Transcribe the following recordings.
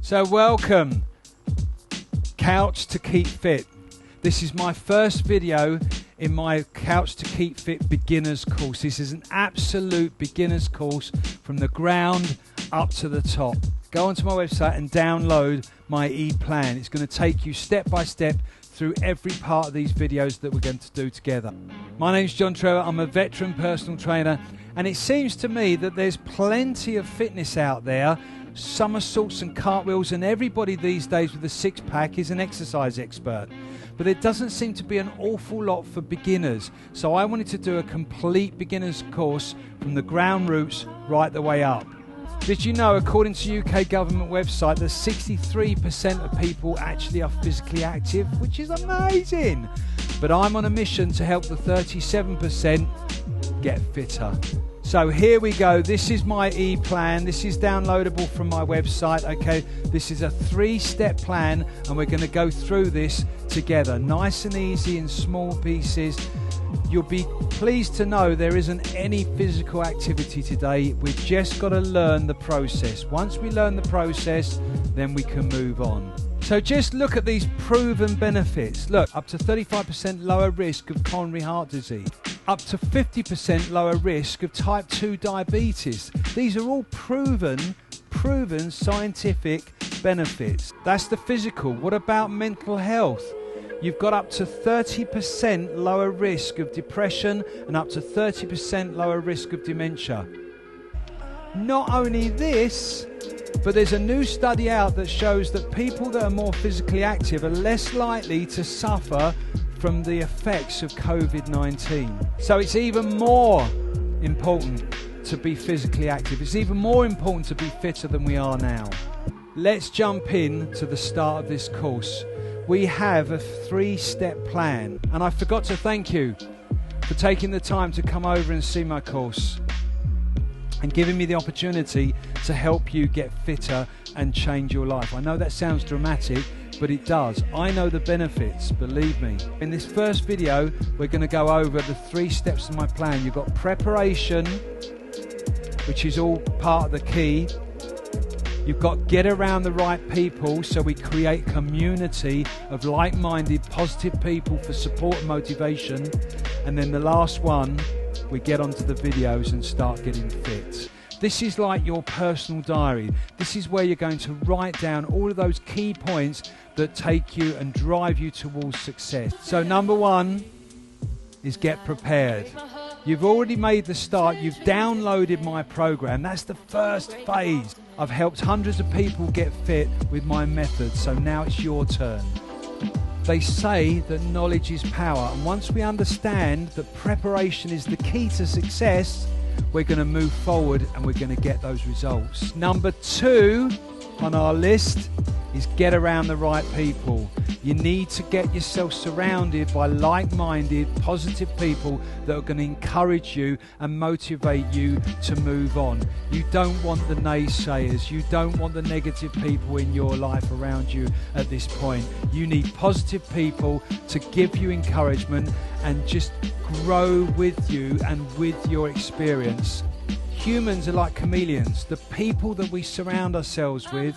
So welcome, Couch to Keep Fit. This is my first video in my Couch to Keep Fit beginners course. This is an absolute beginners course from the ground up to the top. Go onto my website and download my e-plan. It's going to take you step by step through every part of these videos that we're going to do together. My name's John Trevor. I'm a veteran personal trainer, and it seems to me that there's plenty of fitness out there, somersaults and cartwheels, and everybody these days with a six-pack is an exercise expert. But there doesn't seem to be an awful lot for beginners. So I wanted to do a complete beginners course from the ground roots right the way up. Did you know, according to UK government website, that 63% of people actually are physically active, which is amazing. But I'm on a mission to help the 37% get fitter. So here we go. This is my e-plan. This is downloadable from my website. Okay, this is a 3-step plan, and we're going to go through this together, nice and easy in small pieces. You'll be pleased to know there isn't any physical activity today. We've just got to learn the process. Once we learn the process, then we can move on. So just look at these proven benefits. Look, up to 35% lower risk of coronary heart disease, up to 50% lower risk of type 2 diabetes. These are all proven scientific benefits. That's the physical. What about mental health? You've got up to 30% lower risk of depression and up to 30% lower risk of dementia. Not only this, but there's a new study out that shows that people that are more physically active are less likely to suffer from the effects of COVID-19. So it's even more important to be physically active. It's even more important to be fitter than we are now. Let's jump in to the start of this course. We have a 3-step plan, and I forgot to thank you for taking the time to come over and see my course and giving me the opportunity to help you get fitter and change your life. I know that sounds dramatic, but it does. I know the benefits, believe me. In this first video, we're going to go over the 3 steps of my plan. You've got preparation, which is all part of the key. You've got get around the right people, so we create community of like-minded, positive people for support and motivation. And then the last one, we get onto the videos and start getting fit. This is like your personal diary. This is where you're going to write down all of those key points that take you and drive you towards success. So number 1 is get prepared. You've already made the start. You've downloaded my program. That's the first phase. I've helped hundreds of people get fit with my method, so now it's your turn. They say that knowledge is power, and once we understand that preparation is the key to success, we're going to move forward and we're going to get those results. Number 2 on our list is get around the right people. You need to get yourself surrounded by like-minded, positive people that are going to encourage you and motivate you to move on. You don't want the naysayers. You don't want the negative people in your life around you at this point. You need positive people to give you encouragement and just grow with you and with your experience. Humans are like chameleons. The people that we surround ourselves with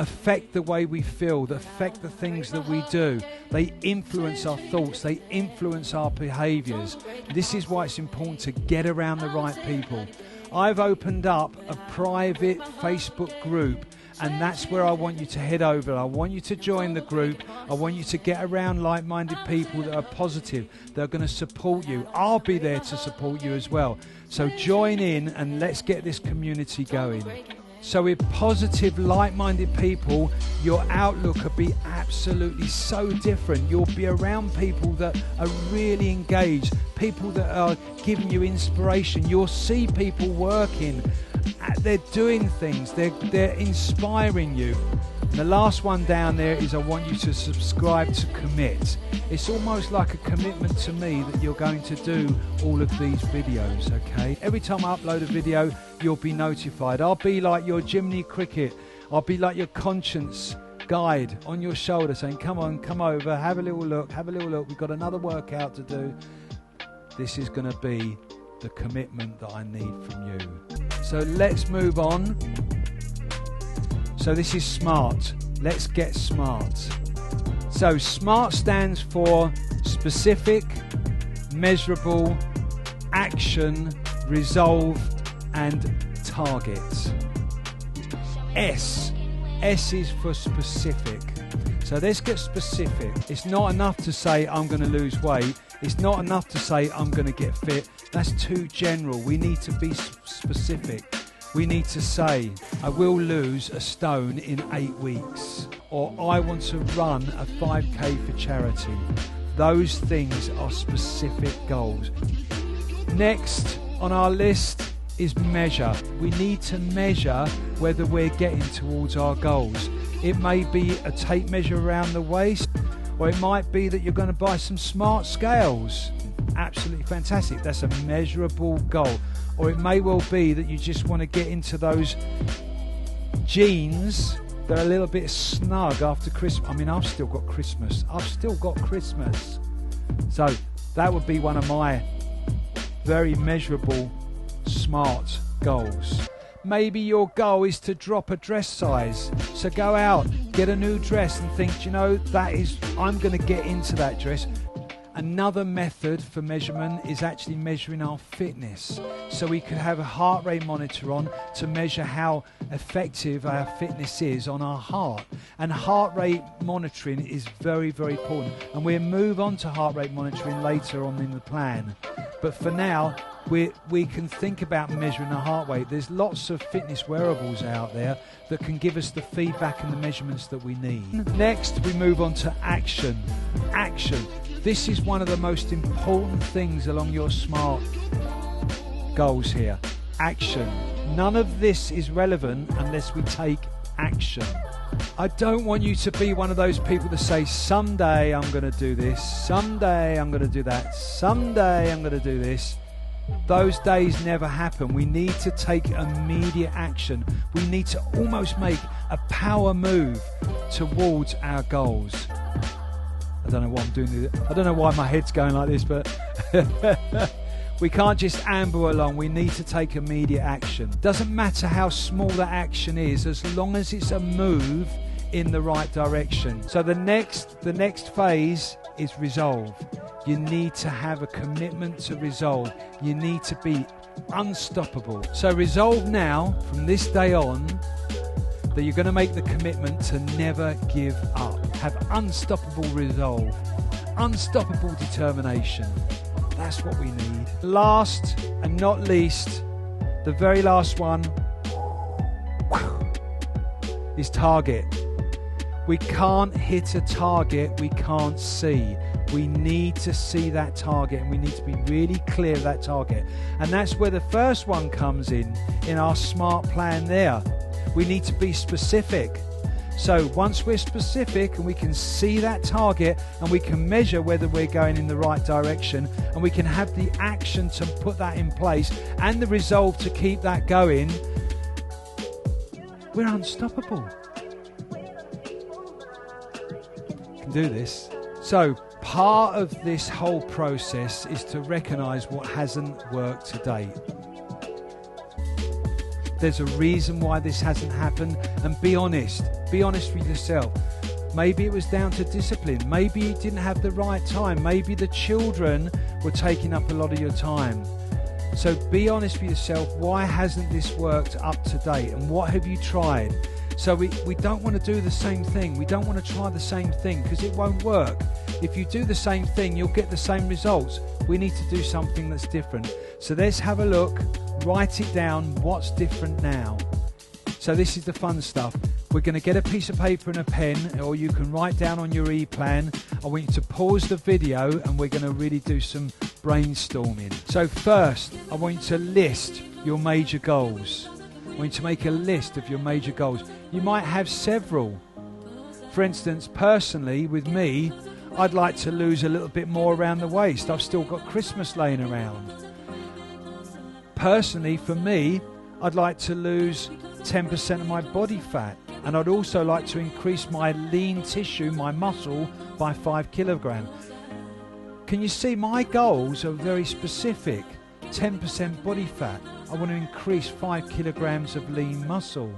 affect the way we feel, that affect the things that we do. They influence our thoughts, they influence our behaviours. This is why it's important to get around the right people. I've opened up a private Facebook group, and that's where I want you to head over. I want you to join the group. I want you to get around like-minded people that are positive, that are going to support you. I'll be there to support you as well. So join in and let's get this community going. So with positive, like-minded people, your outlook will be absolutely so different. You'll be around people that are really engaged, people that are giving you inspiration. You'll see people working. They're doing things. They're inspiring you. And the last one down there is I want you to subscribe to commit. It's almost like a commitment to me that you're going to do all of these videos, okay? Every time I upload a video, you'll be notified. I'll be like your Jiminy Cricket. I'll be like your conscience guide on your shoulder saying, come on, come over, have a little look, have a little look. We've got another workout to do. This is going to be the commitment that I need from you. So let's move on. So this is SMART. Let's get smart. So SMART stands for specific, measurable, action, resolve, and target. S is for specific. So let's get specific. It's not enough to say I'm going to lose weight. It's not enough to say I'm going to get fit. That's too general. We need to be specific. We need to say, I will lose a stone in 8 weeks, or I want to run a 5K for charity. Those things are specific goals. Next on our list is measure. We need to measure whether we're getting towards our goals. It may be a tape measure around the waist, or it might be that you're going to buy some smart scales. Absolutely fantastic. That's a measurable goal. Or it may well be that you just want to get into those jeans that are a little bit snug after Christmas. I mean, I've still got Christmas. So that would be one of my very measurable, smart goals. Maybe your goal is to drop a dress size. So go out, get a new dress and think, you know, I'm going to get into that dress. Another method for measurement is actually measuring our fitness. So we could have a heart rate monitor on to measure how effective our fitness is on our heart. And heart rate monitoring is very, very important. And we'll move on to heart rate monitoring later on in the plan. But for now, we can think about measuring the heart rate. There's lots of fitness wearables out there that can give us the feedback and the measurements that we need. Next, we move on to action. Action. This is one of the most important things along your SMART goals here. Action. None of this is relevant unless we take action. I don't want you to be one of those people that say, someday I'm going to do this, someday I'm going to do that, someday I'm going to do this. Those days never happen. We need to take immediate action. We need to almost make a power move towards our goals. I don't know what I'm doing. I don't know why my head's going like this, but we can't just amble along. We need to take immediate action. Doesn't matter how small that action is, as long as it's a move in the right direction. So the next phase is resolve. You need to have a commitment to resolve. You need to be unstoppable. So resolve now, from this day on, that you're going to make the commitment to never give up. Have unstoppable resolve, unstoppable determination. That's what we need. Last and not least, the very last one is target. We can't hit a target we can't see. We need to see that target, and we need to be really clear of that target. And that's where the first one comes in our SMART plan there. We need to be specific. So once we're specific and we can see that target and we can measure whether we're going in the right direction, and we can have the action to put that in place and the resolve to keep that going, we're unstoppable. We can do this. So part of this whole process is to recognize what hasn't worked to date. There's a reason why this hasn't happened, and be honest with yourself. Maybe it was down to discipline. Maybe you didn't have the right time. Maybe the children were taking up a lot of your time. So be honest with yourself. Why hasn't this worked up to date, and what have you tried? So we don't want to do the same thing. We don't want to try the same thing because it won't work. If you do the same thing, you'll get the same results. We need to do something that's different. So let's have a look. Write it down. What's different now? So this is the fun stuff. We're going to get a piece of paper and a pen, or you can write down on your e-plan. I want you to pause the video and we're going to really do some brainstorming. So first, I want you to list your major goals. I want you to make a list of your major goals. You might have several. For instance, personally, with me, I'd like to lose a little bit more around the waist. I've still got Christmas laying around. Personally, for me, I'd like to lose 10% of my body fat, and I'd also like to increase my lean tissue, my muscle, by 5 kilograms. Can you see my goals are very specific? 10% body fat. I want to increase 5 kilograms of lean muscle.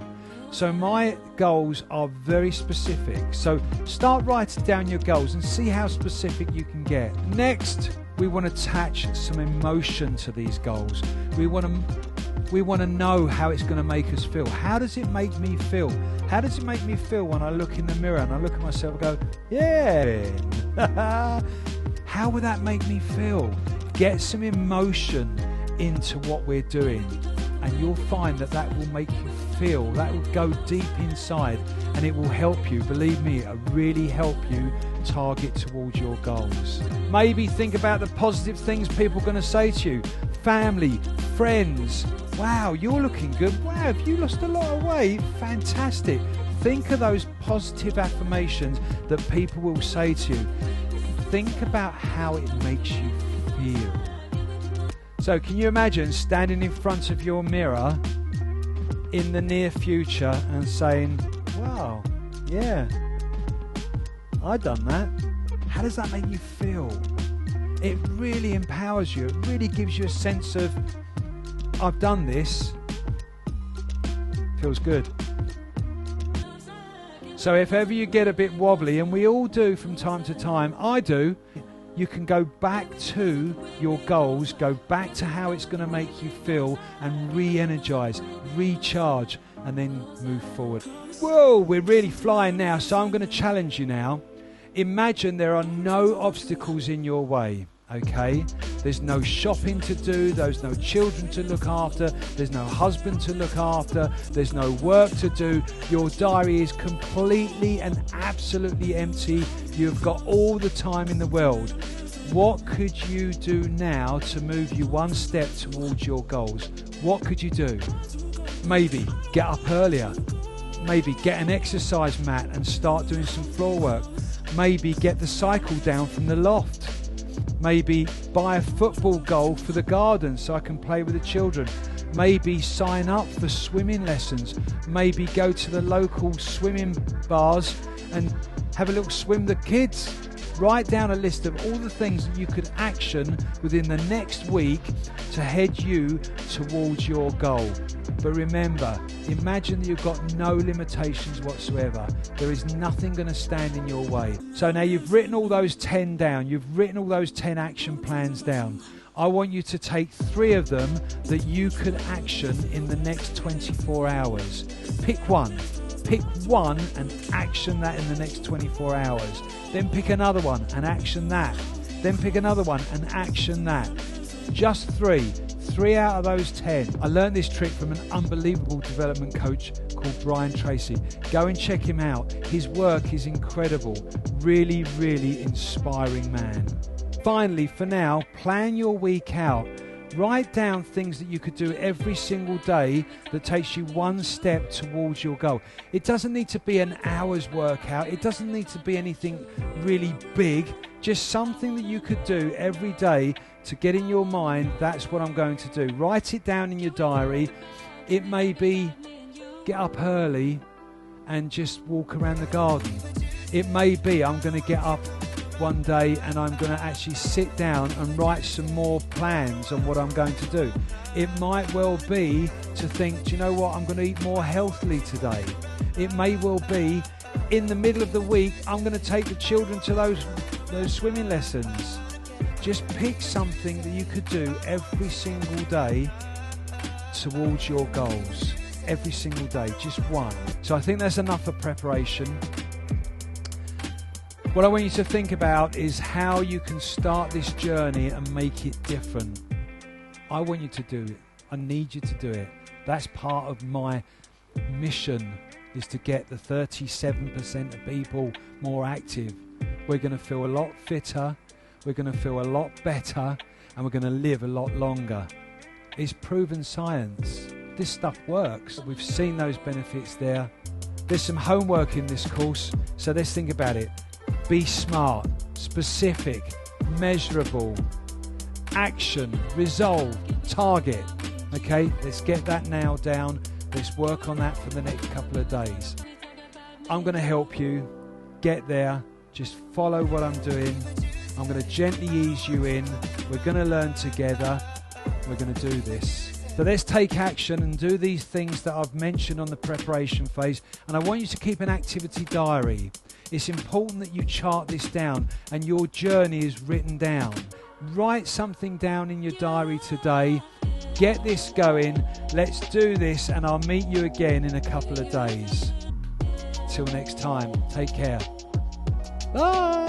So my goals are very specific. So start writing down your goals and see how specific you can get. Next, we want to attach some emotion to these goals. We want to know how it's going to make us feel. How does it make me feel? How does it make me feel when I look in the mirror and I look at myself and go, yeah. How would that make me feel? Get some emotion into what we're doing, and you'll find that that will make you feel, that will go deep inside, and it will help you, believe me, it'll really help you target towards your goals. Maybe think about the positive things people are going to say to you. Family, friends, wow, you're looking good. Wow, have you lost a lot of weight? Fantastic. Think of those positive affirmations that people will say to you. Think about how it makes you feel. So can you imagine standing in front of your mirror in the near future and saying, wow, yeah, I done that. How does that make you feel? It really empowers you. It really gives you a sense of, I've done this. Feels good. So if ever you get a bit wobbly, and we all do from time to time, I do, you can go back to your goals, go back to how it's going to make you feel, and re-energize, recharge, and then move forward. Whoa, we're really flying now, so I'm going to challenge you now. Imagine there are no obstacles in your way, okay? There's no shopping to do, there's no children to look after, there's no husband to look after, there's no work to do. Your diary is completely and absolutely empty. You've got all the time in the world. What could you do now to move you one step towards your goals? What could you do? Maybe get up earlier. Maybe get an exercise mat and start doing some floor work. Maybe get the cycle down from the loft. Maybe buy a football goal for the garden so I can play with the children. Maybe sign up for swimming lessons. Maybe go to the local swimming bars and have a little swim with the kids. Write down a list of all the things that you could action within the next week to head you towards your goal. But remember, imagine that you've got no limitations whatsoever. There is nothing going to stand in your way. So now you've written all those 10 down. You've written all those 10 action plans down. I want you to take 3 of them that you could action in the next 24 hours. Pick one. Pick one and action that in the next 24 hours. Then pick another one and action that. Then pick another one and action that. Just 3. 3 out of those 10. I learned this trick from an unbelievable development coach called Brian Tracy. Go and check him out. His work is incredible. Really, really inspiring man. Finally, for now, plan your week out. Write down things that you could do every single day that takes you one step towards your goal. It doesn't need to be an hour's workout. It doesn't need to be anything really big. Just something that you could do every day to get in your mind, that's what I'm going to do. Write it down in your diary. It may be get up early and just walk around the garden. It may be I'm going to get up one day and I'm going to actually sit down and write some more plans on what I'm going to do. It might well be to think, do you know what, I'm going to eat more healthily today. It may well be in the middle of the week I'm going to take the children to those swimming lessons. Just pick something that you could do every single day towards your goals. Every single day, just one. So I think that's enough for preparation. What I want you to think about is how you can start this journey and make it different. I want you to do it. I need you to do it. That's part of my mission, is to get the 37% of people more active. We're going to feel a lot fitter, we're going to feel a lot better, and we're going to live a lot longer. It's proven science. This stuff works. We've seen those benefits there. There's some homework in this course, so let's think about it. Be smart, specific, measurable, action, resolve, target. Okay, let's get that nailed down. Let's work on that for the next couple of days. I'm going to help you get there. Just follow what I'm doing. I'm going to gently ease you in. We're going to learn together. We're going to do this. So let's take action and do these things that I've mentioned on the preparation phase. And I want you to keep an activity diary. It's important that you chart this down and your journey is written down. Write something down in your diary today. Get this going. Let's do this, and I'll meet you again in a couple of days. Till next time, take care. Bye.